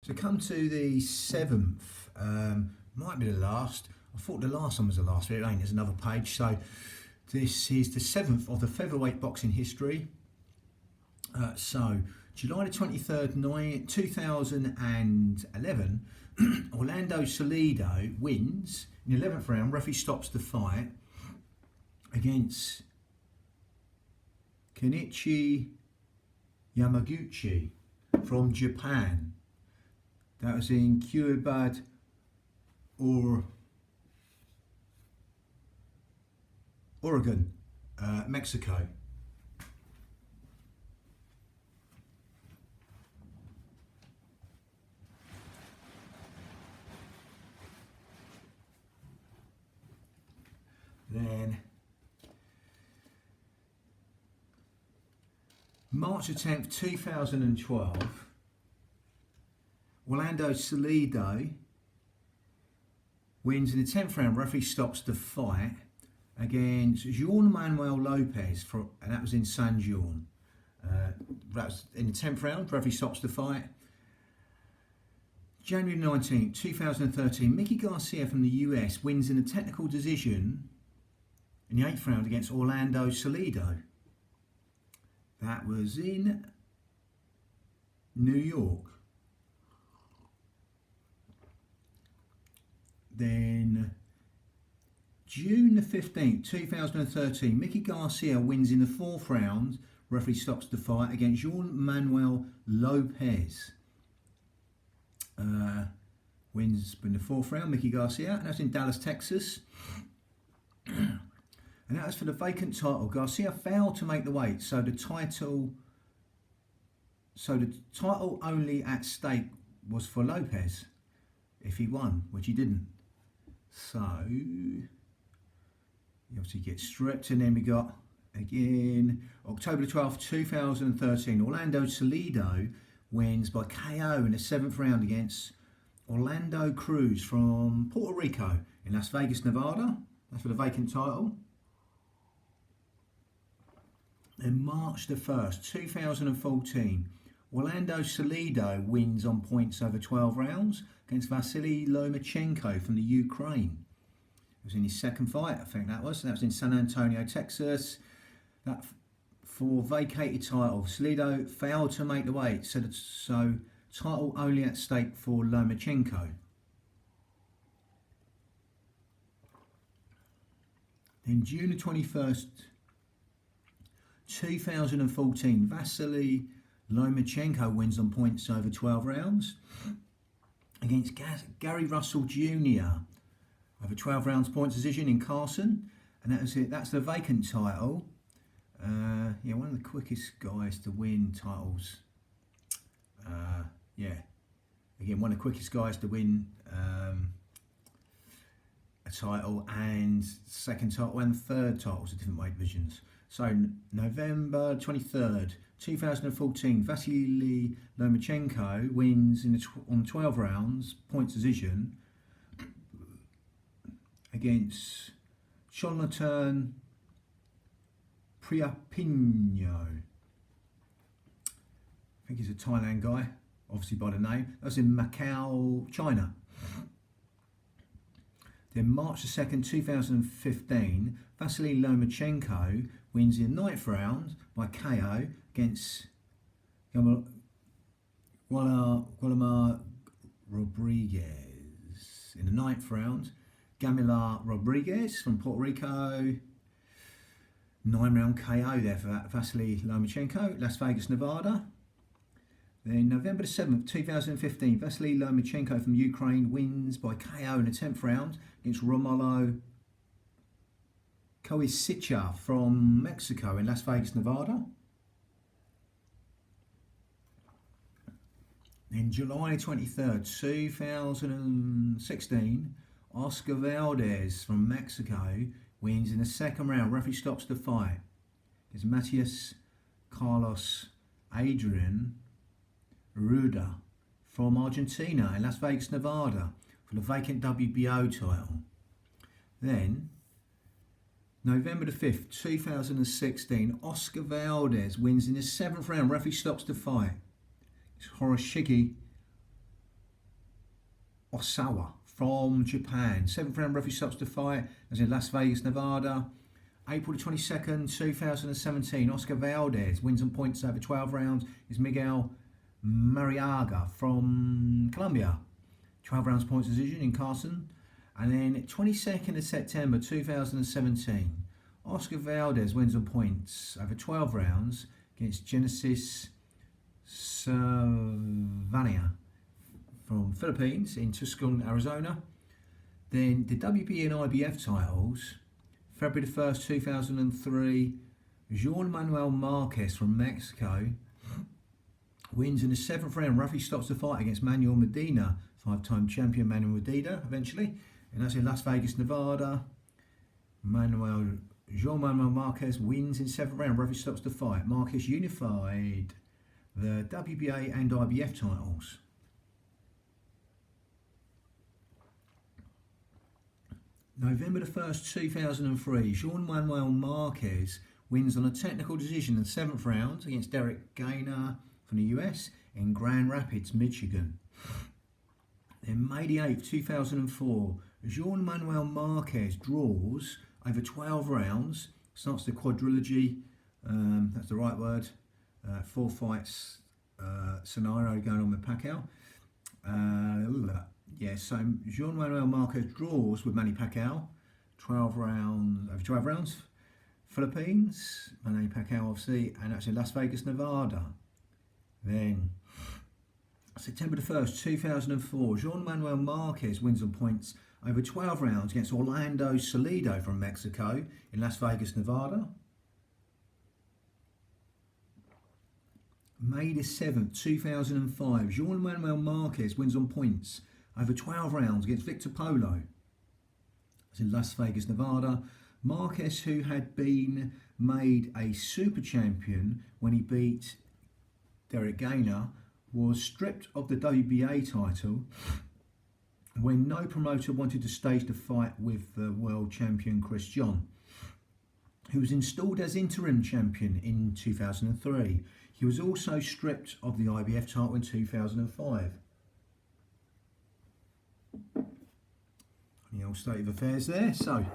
So come to the seventh, might be the last. I thought the last one was the last, but it ain't. There's another page. So this is the seventh of the featherweight boxing history. So July the 23rd, 2011, Orlando Salido wins in the 11th round. Referee stops the fight against Kenichi Yamaguchi from Japan. That was in Ciudad Oregon, Mexico. Then March the 10th, 2012, Orlando Salido wins in the 10th round. Referee stops the fight against Juan Manuel Lopez, and that was in San Juan. That was in the 10th round. Referee stops the fight. January 19th, 2013, Mickey Garcia from the US wins in a technical decision in the 8th round against Orlando Salido. That was in New York. Then June the 15th, 2013, Mickey Garcia wins in the 4th round. Referee stops the fight against Juan Manuel Lopez. Wins in the 4th round, Mickey Garcia, and that's in Dallas, Texas. And that was for the vacant title. Garcia failed to make the weight, so the title only at stake was for Lopez if he won, which he didn't. So he obviously gets stripped, and then we got again October the 12th, 2013. Orlando Salido wins by KO in the 7th round against Orlando Cruz from Puerto Rico in Las Vegas, Nevada. That's for the vacant title. Then March the 1st, 2014, Orlando Salido wins on points over 12 rounds against Vasily Lomachenko from the Ukraine. It was in his second fight, I think that was. That was in San Antonio, Texas. That for vacated title. Salido failed to make the weight, so title only at stake for Lomachenko. Then June the 21st, 2014, Vasily Lomachenko wins on points over 12 rounds against Gary Russell Jr. over 12 rounds points decision in Carson, and that was it. That's the vacant title. One of the quickest guys to win titles. Again, one of the quickest guys to win a title, and second title and third titles of different weight divisions. So November 23rd, 2014, Vasily Lomachenko wins on 12 rounds, points decision, against Jonathan Priapinho. I think he's a Thailand guy, obviously by the name. That's in Macau, China. Then March the 2nd, 2015, Vasily Lomachenko wins in the 9th round by KO against Guillermo Rodriguez. In the 9th round, Gamila Rodriguez from Puerto Rico. 9-round KO there for Vasily Lomachenko, Las Vegas, Nevada. Then November the 7th, 2015, Vasily Lomachenko from Ukraine wins by KO in the 10th round against Romulo Koisicha from Mexico in Las Vegas, Nevada. Then July 23rd, 2016, Oscar Valdez from Mexico wins in the 2nd round. Referee stops the fight. It's Matias Carlos Adrian Ruda from Argentina in Las Vegas, Nevada for the vacant WBO title. Then November the 5th, 2016, Oscar Valdez wins in the 7th round. Referee stops the fight. It's Hiroshige Osawa from Japan. 7th round referee stops the fight as in Las Vegas, Nevada. April the 22nd, 2017, Oscar Valdez wins on points over 12 rounds. Is Miguel Mariaga from Colombia. 12 rounds points decision in Carson. And then 22nd of September 2017, Oscar Valdez wins on points over 12 rounds against Genesis Cervania from Philippines in Tucson, Arizona. Then the WBA and IBF titles, February the 1st, 2003, Juan Manuel Marquez from Mexico wins in the 7th round. Referee stops the fight against Manuel Medina, 5-time champion Manuel Medina eventually. And that's in Las Vegas, Nevada. Juan Manuel Marquez wins in 7th round. Referee stops the fight. Marquez unified the WBA and IBF titles. November the 1st, 2003, Juan Manuel Marquez wins on a technical decision in the 7th round against Derek Gainer from the US in Grand Rapids, Michigan. Then May the 8th, 2004, Juan Manuel Marquez draws over 12 rounds, starts the quadrilogy, that's the right word, 4 fights scenario going on with Pacquiao. So Juan Manuel Marquez draws with Manny Pacquiao, 12 rounds, over 12 rounds. Philippines, Manny Pacquiao obviously, and that's in Las Vegas, Nevada. Then September the 1st, 2004, Juan Manuel Marquez wins on points over 12 rounds against Orlando Salido from Mexico in Las Vegas, Nevada. May the 7th, 2005, Juan Manuel Marquez wins on points over 12 rounds against Victor Polo. It's in Las Vegas, Nevada. Marquez, who had been made a super champion when he beat Derek Gainer, was stripped of the WBA title when no promoter wanted to stage the fight with the world champion Chris John, who was installed as interim champion in 2003. He was also stripped of the IBF title in 2005. The old state of affairs there. So,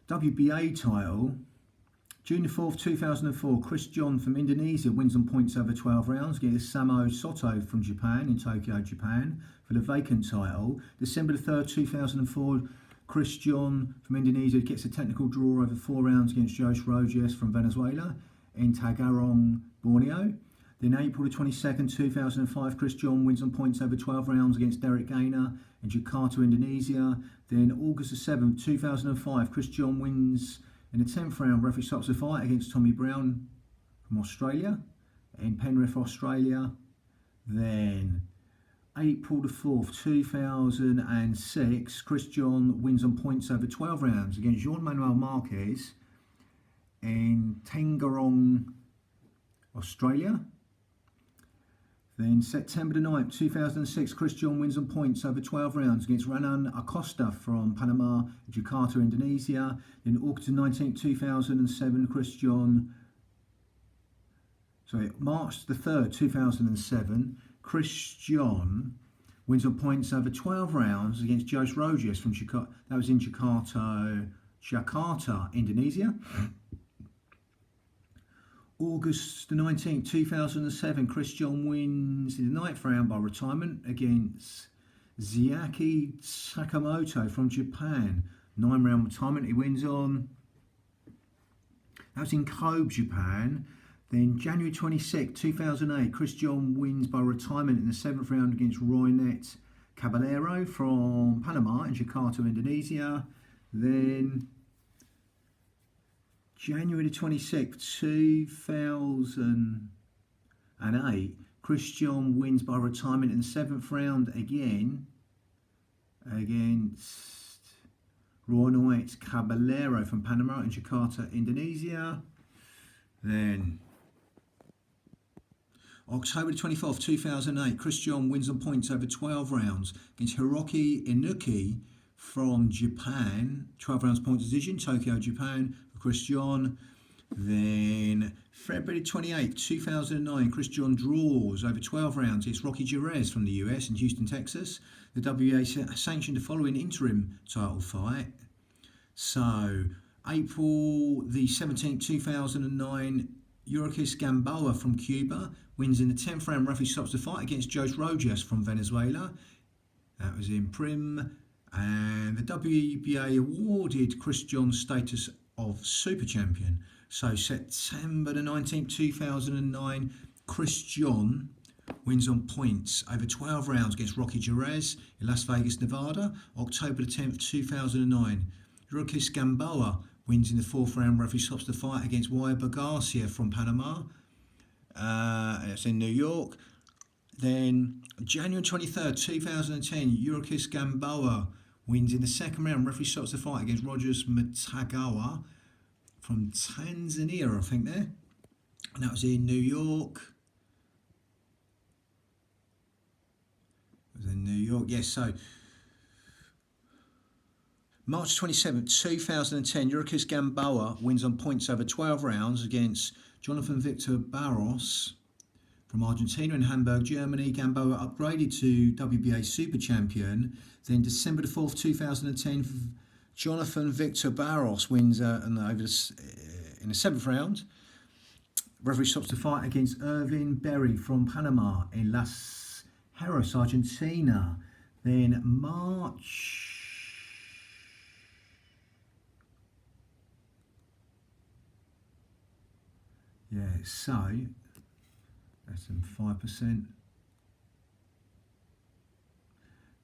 WBA title, June the 4th, 2004, Chris John from Indonesia wins on points over 12 rounds against Samo Soto from Japan in Tokyo, Japan for the vacant title. December the 3rd, 2004, Chris John from Indonesia gets a technical draw over 4 rounds against Jose Rojas from Venezuela in Tagarong, Borneo. Then April the 22nd, 2005, Chris John wins on points over 12 rounds against Derek Gainer in Jakarta, Indonesia. Then August the 7th, 2005, Chris John wins in the 10th round. Referee stops the fight against Tommy Brown from Australia in Penrith, Australia. Then April the 4th, 2006, Chris John wins on points over 12 rounds against Juan Manuel Marquez in Tangerong, Australia. Then September the 9th, 2006, Chris John wins on points over 12 rounds against Renan Acosta from Panama, Jakarta, Indonesia. Then August the 19th, 2007, March the 3rd, 2007, Chris John wins on points over 12 rounds against Jose Rojas from Jakarta. That was in Jakarta, Indonesia. August the 19th, 2007, Chris John wins in the 9th round by retirement against Ziaki Sakamoto from Japan. 9-round retirement he wins on. That was in Kobe, Japan. Then January 26th, 2008, Chris John wins by retirement in the 7th round against Roynet Caballero from Panama in Jakarta, Indonesia. Then January the 26th, 2008, Chris John wins by retirement in the 7th round again against Roynet Caballero from Panama in Jakarta, Indonesia. Then October the 24th, 2008, Chris John wins on points over 12 rounds against Hiroki Inuki from Japan. 12 rounds point decision, Tokyo, Japan, for Chris John. Then February 28th, 2009, Chris John draws over 12 rounds. It's Rocky Jerez from the US in Houston, Texas. The WBA sanctioned the following interim title fight. So, April the 17th, 2009, Yuriorkis Gamboa from Cuba wins in the 10th round. Referee stops the fight against Jose Rojas from Venezuela. That was in Prim. And the WBA awarded Chris John status of super champion. So September the 19th, 2009, Chris John wins on points over 12 rounds against Rocky Jerez in Las Vegas, Nevada. October the 10th, 2009, Yuriorkis Gamboa wins in the 4th round. Referee stops the fight against Waiba Garcia from Panama. It's in New York. Then January 23rd, 2010, Yuriorkis Gamboa wins in the 2nd round. Referee stops the fight against Rogers Mtagawa from Tanzania, I think there. And that was in New York. It was in New York, yes. So March 27th, 2010, Yuriorkis Gamboa wins on points over 12 rounds against Jonathan Victor Barros from Argentina in Hamburg, Germany. Gamboa upgraded to WBA Super Champion. Then December the 4th, 2010, Jonathan Victor Barros wins in the 7th round. Referee stops the fight against Irvin Berry from Panama in Las Heras, Argentina. Then March... Yeah, so... That's some 5%.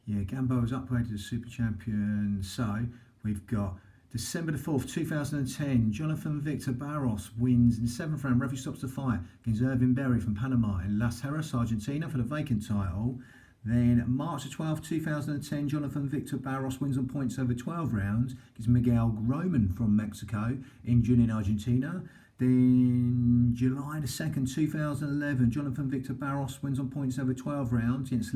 Yeah, Gamboa was upgraded as Super Champion. So we've got December the 4th, 2010. Jonathan Victor Barros wins in the 7th round. Referee stops the fight against Irvin Berry from Panama in Las Heras, Argentina for the vacant title. Then March the 12th, 2010, Jonathan Victor Barros wins on points over 12 rounds against Miguel Roman from Mexico in Junín, Argentina. Then July the 2nd, 2011, Jonathan Victor Barros wins on points over 12 rounds against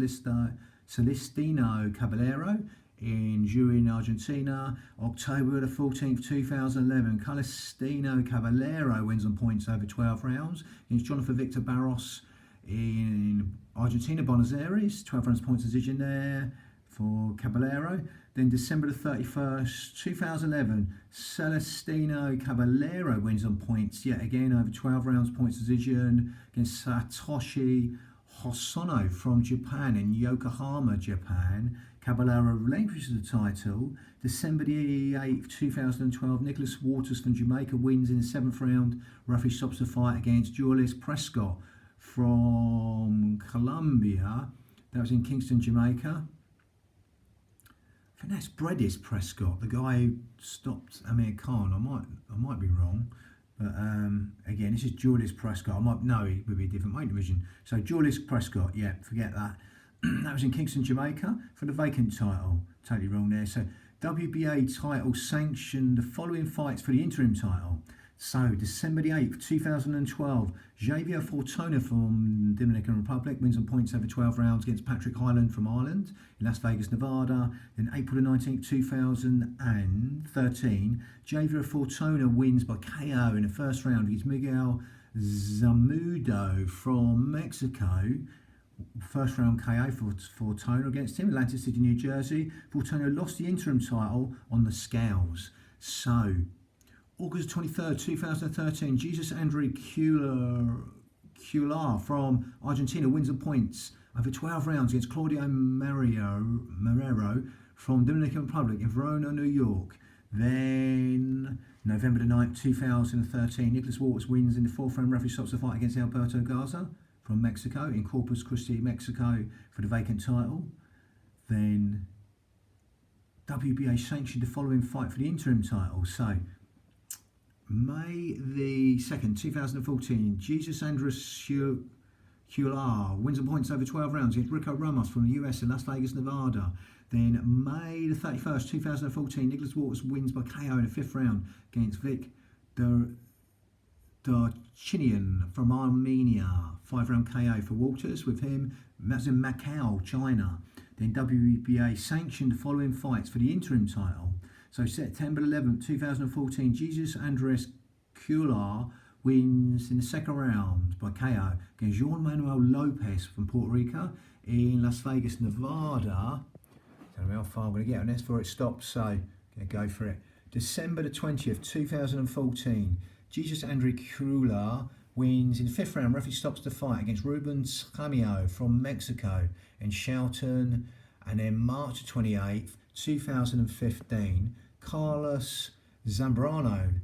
Celestino Caballero in Junín, Argentina. October the 14th, 2011, Celestino Caballero wins on points over 12 rounds against Jonathan Victor Barros in Argentina, Buenos Aires. 12 rounds points decision there for Caballero. Then December the 31st, 2011, Celestino Caballero wins on points yet again over 12 rounds points decision against Satoshi Hosono from Japan in Yokohama, Japan. Caballero relinquishes the title. December the 8th, 2012, Nicholas Waters from Jamaica wins in the 7th round. Referee stops the fight against Julius Prescott from Colombia. That was in Kingston, Jamaica. I think that's Bredis Prescott, the guy who stopped Amir Khan. I might be wrong, but again, this is Julius Prescott. It would be a different weight division. So Julius Prescott, yeah, forget that. That was in Kingston, Jamaica for the vacant title. Totally wrong there. So WBA title sanctioned the following fights for the interim title. So December the 8th, 2012, Javier Fortuna from Dominican Republic wins on points over 12 rounds against Patrick Hyland from Ireland in Las Vegas, Nevada. Then April the 19th, 2013, Javier Fortuna wins by KO in the 1st round against Miguel Zamudo from Mexico. 1st round KO for Fortuna against him, Atlantic City, New Jersey. Fortuna lost the interim title on the scales. So August 23rd, 2013, Jesus Andre Cuellar from Argentina wins on points over 12 rounds against Claudio Marrero from Dominican Republic in Verona, New York. Then November the 9th, 2013, Nicholas Waters wins in the 4th round. Referee stops the fight against Alberto Garza from Mexico in Corpus Christi, Mexico for the vacant title. Then WBA sanctioned the following fight for the interim title. So May the 2nd, 2014, Jesus Andres Cuellar wins on points over 12 rounds against Rico Ramos from the US in Las Vegas, Nevada. Then May the 31st, 2014, Nicholas Waters wins by KO in the 5th round against Vic Darchinian from Armenia. 5-round KO for Waters with him. That's in Macau, China. Then WBA sanctioned the following fights for the interim title. So September 11th, 2014, Jesus Andres Cuellar wins in the second round by KO against Juan Manuel Lopez from Puerto Rico in Las Vegas, Nevada. Don't know how far I'm going to get on this before it stops, so I'm going to go for it. December the 20th, 2014, Jesus Andre Cuellar wins in the fifth round. Referee stops the fight against Ruben Scamio from Mexico in Shelton. And then March 28th, 2015, Carlos Zambrano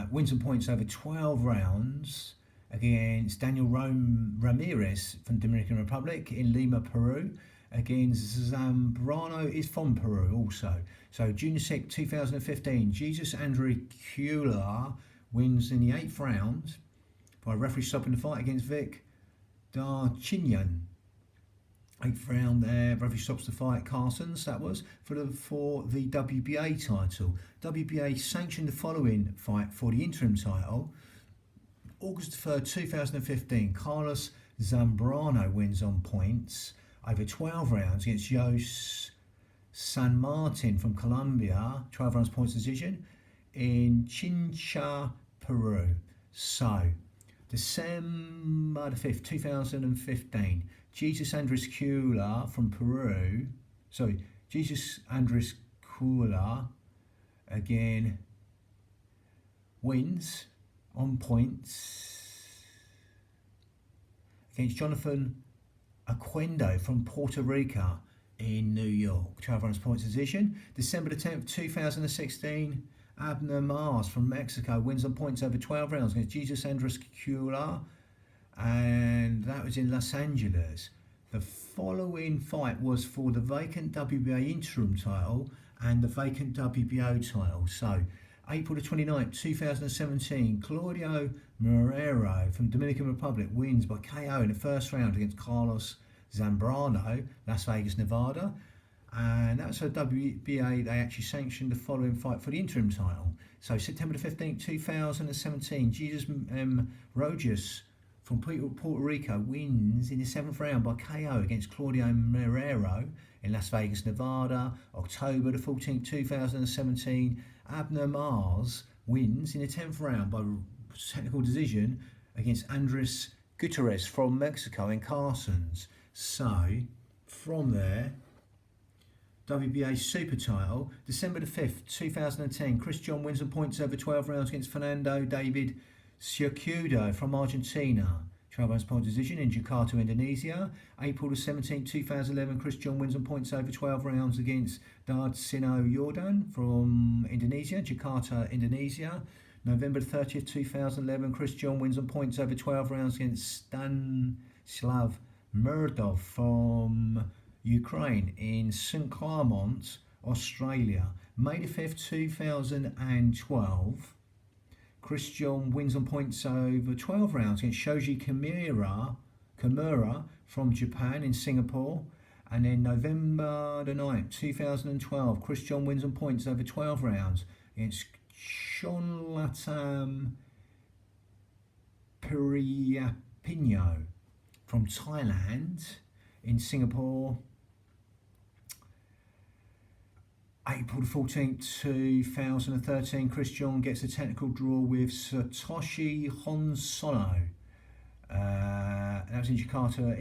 wins and points over 12 rounds against Daniel Ramirez from Dominican Republic in Lima, Peru. Against Zambrano is from Peru also. So June 6, 2015, Jesus Andre Cuellar wins in the 8th round by referee stopping the fight against Vic Darchinyan. 8th round there, referee stops the fight. Carson's, that was for the WBA title. WBA sanctioned the following fight for the interim title. August 3rd, 2015, Carlos Zambrano wins on points over 12 rounds against Jose San Martin from Colombia, 12 rounds points decision in Chincha, Peru. So, December the 5th, 2015, Jesus Andres Cuellar from Peru, Jesus Andres Cuellar again wins on points against Jonathan Aquendo from Puerto Rico in New York, 12 rounds points decision. December the 10th, 2016, Abner Mars from Mexico wins on points over 12 rounds against Jesus Andres Cuellar, and that was in Los Angeles. The following fight was for the vacant WBA interim title and the vacant WBO title. So, April the 29th, 2017, Claudio Marrero from Dominican Republic wins by KO in the first round against Carlos Zambrano, Las Vegas, Nevada. And that's for WBA. They actually sanctioned the following fight for the interim title. So September the 15th, 2017, Jesus Rojas from Puerto Rico wins in the 7th round by KO against Claudio Marrero in Las Vegas, Nevada. October the 14th, 2017, Abner Mars wins in the 10th round by technical decision against Andres Gutierrez from Mexico in Carson's. So, from there, WBA super title, December the 5th, 2010, Chris John wins on points over 12 rounds against Fernando David Ciacudo from Argentina, 12 rounds point decision in Jakarta, Indonesia. April the 17th, 2011, Chris John wins on points over 12 rounds against Darcino Jordan from Indonesia, Jakarta, Indonesia. November the 30th, 2011, Chris John wins on points over 12 rounds against Stanislav Murdov from Ukraine in St Clermont, Australia. May the 5th, 2012, Chris John wins on points over 12 rounds against Shoji Kimura from Japan in Singapore. And then November the 9th, 2012, Chris John wins on points over 12 rounds against Chonlatam Piriyapinho from Thailand in Singapore. April the 14th, 2013, Chris John gets a technical draw with Satoshi Honsono. That was in Jakarta,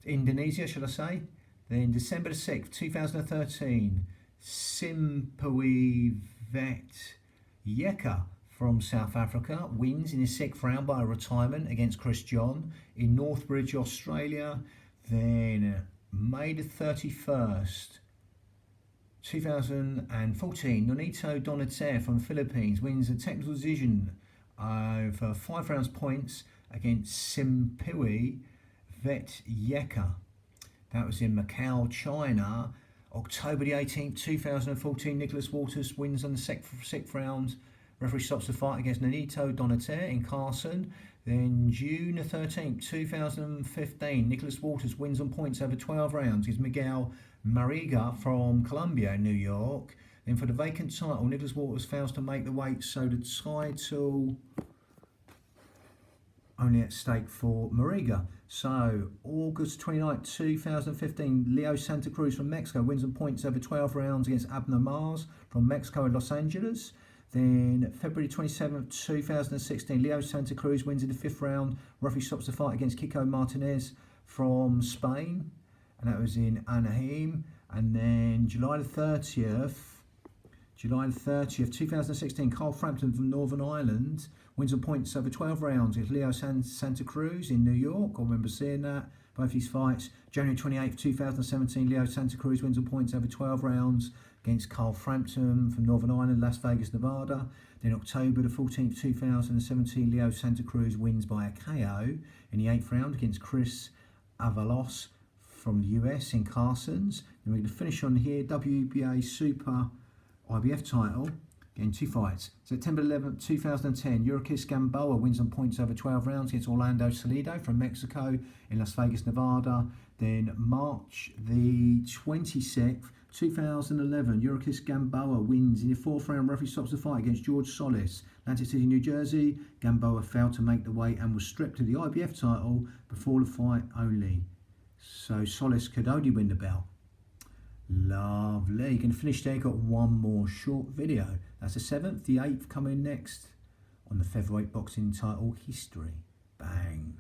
Indonesia, should I say. Then December the 6th, 2013, Simpiwe Vet Yeka from South Africa wins in his 6th round by a retirement against Chris John in Northbridge, Australia. Then May the 31st, 2014, Nonito Donater from the Philippines wins a technical decision over 5 rounds points against Simpiwe Vet Yeka. That was in Macau, China. October the 18th, 2014, Nicholas Waters wins on the 6th round. Referee stops the fight against Nonito Donater in Carson. Then June the 13th, 2015, Nicholas Waters wins on points over 12 rounds against Miguel Mariga from Colombia in New York. Then for the vacant title, Nicholas Waters fails to make the weight, so the title only at stake for Mariga. So August 29th, 2015, Leo Santa Cruz from Mexico wins on points over 12 rounds against Abner Mars from Mexico in Los Angeles. Then February 27th, 2016, Leo Santa Cruz wins in the 5th round. Referee stops the fight against Kiko Martinez from Spain, and that was in Anaheim. And then July the 30th, 2016, Carl Frampton from Northern Ireland wins on points over 12 rounds against Leo Santa Cruz in New York. I remember seeing that, both these fights. January 28th, 2017, Leo Santa Cruz wins on points over 12 rounds against Carl Frampton from Northern Ireland, Las Vegas, Nevada. Then October the 14th, 2017, Leo Santa Cruz wins by a KO in the 8th round against Chris Avalos from the US in Carson's. Then we're going to finish on here, WBA Super IBF title, getting 2 fights. September 11th, 2010, Yurikis Gamboa wins on points over 12 rounds against Orlando Salido from Mexico in Las Vegas, Nevada. Then March the 26th, 2011, Yurikis Gamboa wins in the 4th round. Referee stops the fight against George Solis, Atlantic City, New Jersey. Gamboa failed to make the weight and was stripped of the IBF title before the fight only, so Solis could only win the belt. Lovely. You can finish there. Got one more short video. That's the 7th. The 8th coming next on the featherweight boxing title history. Bang.